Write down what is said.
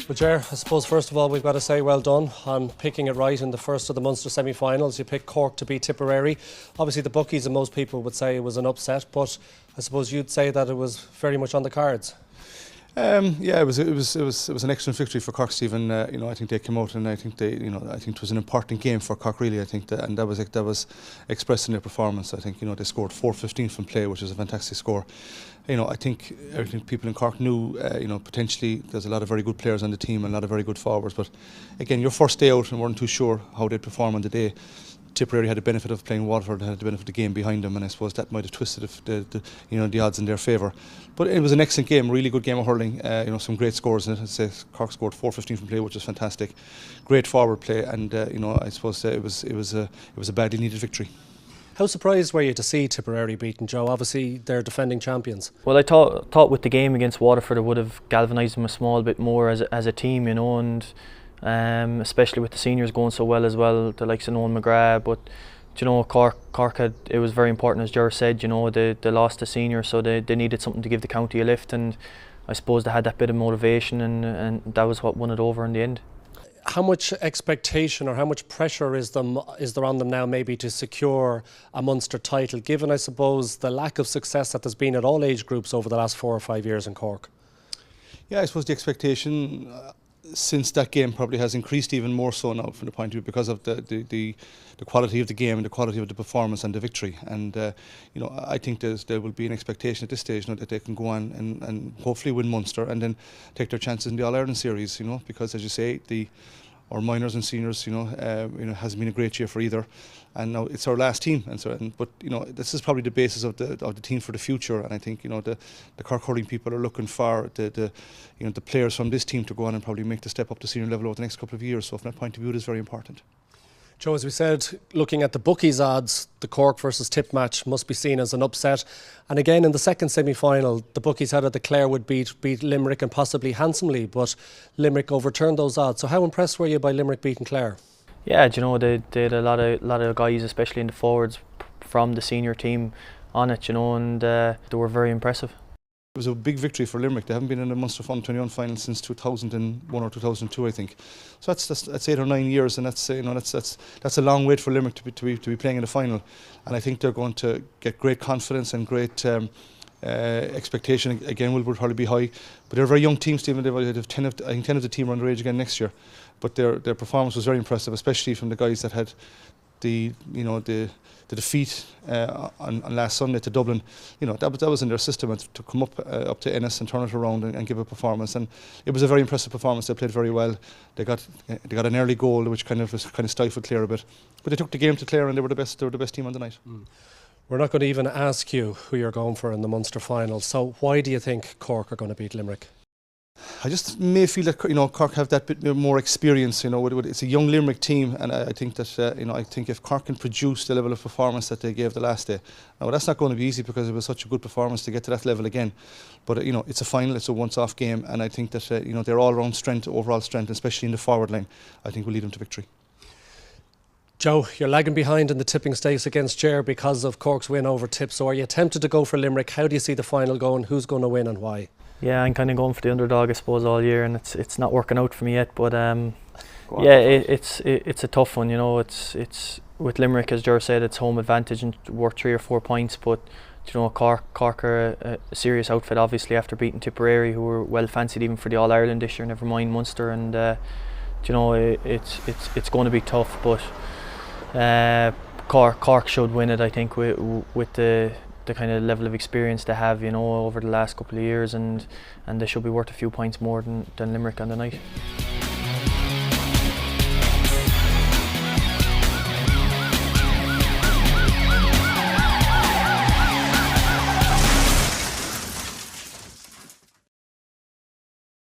Well, Ger, I suppose first of all we've got to say well done on picking it right in the first of the Munster semi-finals. You picked Cork to beat Tipperary. Obviously the bookies and most people would say it was an upset, but I suppose you'd say that it was very much on the cards. Yeah, it was an excellent victory for Cork, Stephen. I think they came out and I think I think it was an important game for Cork, really. I think and that was expressed in their performance. I think they scored 4-15 from play, which is a fantastic score. I think people in Cork knew potentially there's a lot of very good players on the team and a lot of very good forwards. But again, your first day out and weren't too sure how they'd perform on the day. Tipperary had the benefit of playing Waterford, had the benefit of the game behind them, and I suppose that might have twisted the odds in their favour. But it was an excellent game, really good game of hurling. Some great scores in it. I'd say Cork scored 4-15 from play, which is fantastic. Great forward play, and I suppose it was a badly needed victory. How surprised were you to see Tipperary beaten, Joe? Obviously they're defending champions. Well, I thought with the game against Waterford it would have galvanised them a small bit more as a team, and especially with the seniors going so well as well, the likes of Noel McGrath. But Cork had, it was very important, as Ger said, they lost the seniors, so they needed something to give the county a lift, and I suppose they had that bit of motivation, and that was what won it over in the end. How much expectation or how much pressure is there on them now maybe to secure a Munster title, given I suppose the lack of success that there's been at all age groups over the last 4 or 5 years in Cork? Yeah, I suppose the expectation since that game probably has increased even more so now from the point of view because of the quality of the game and the quality of the performance and the victory. And I think there will be an expectation at this stage that they can go on and hopefully win Munster and then take their chances in the All-Ireland series, because as you say, our minors and seniors, has been a great year for either, and now it's our last team, but this is probably the basis of the team for the future. And I think the Cork hurling people are looking for the players from this team to go on and probably make the step up to senior level over the next couple of years. So from that point of view, it is very important. Joe, as we said, looking at the bookies odds, the Cork versus Tipp match must be seen as an upset. And again, in the second semi-final, the bookies had it that Clare would beat Limerick, and possibly handsomely, but Limerick overturned those odds. So how impressed were you by Limerick beating Clare? Yeah, they had a lot of guys, especially in the forwards, from the senior team on it, and they were very impressive. It was a big victory for Limerick. They haven't been in a Munster Fund 21 final since 2001 or 2002, I think. So that's 8 or 9 years, and that's a long wait for Limerick to be playing in the final. And I think they're going to get great confidence and great expectation. Again, will probably be high. But they're a very young team, Stephen. They have 10 of the team are underage again next year. But their performance was very impressive, especially from the guys that had the defeat on last Sunday to Dublin. That was in their system, and to come up to Ennis and turn it around and give a performance. And it was a very impressive performance. They played very well. They got an early goal, which kind of stifled Clare a bit. But they took the game to Clare, and they were the best team on the night. We're not going to even ask you who you're going for in the Munster final. So why do you think Cork are going to beat Limerick? I just may feel that Cork have that bit more experience. It's a young Limerick team, and I think that I think if Cork can produce the level of performance that they gave the last day, now that's not going to be easy because it was such a good performance to get to that level again. But it's a final, it's a once-off game, and I think that their all-round strength, overall strength, especially in the forward line, I think will lead them to victory. Joe, you're lagging behind in the tipping stakes against Ger because of Cork's win over Tipp. So are you tempted to go for Limerick? How do you see the final going? Who's going to win and why? Yeah, I'm kind of going for the underdog, I suppose, all year, and it's not working out for me yet. But it's a tough one. It's with Limerick, as Ger said, it's home advantage and worth 3 or 4 points. But Cork are a serious outfit, obviously, after beating Tipperary, who were well fancied even for the All Ireland this year. Never mind Munster, and it's going to be tough. But Cork should win it, I think, with the kind of level of experience they have, over the last couple of years, and they should be worth a few points more than Limerick on the night.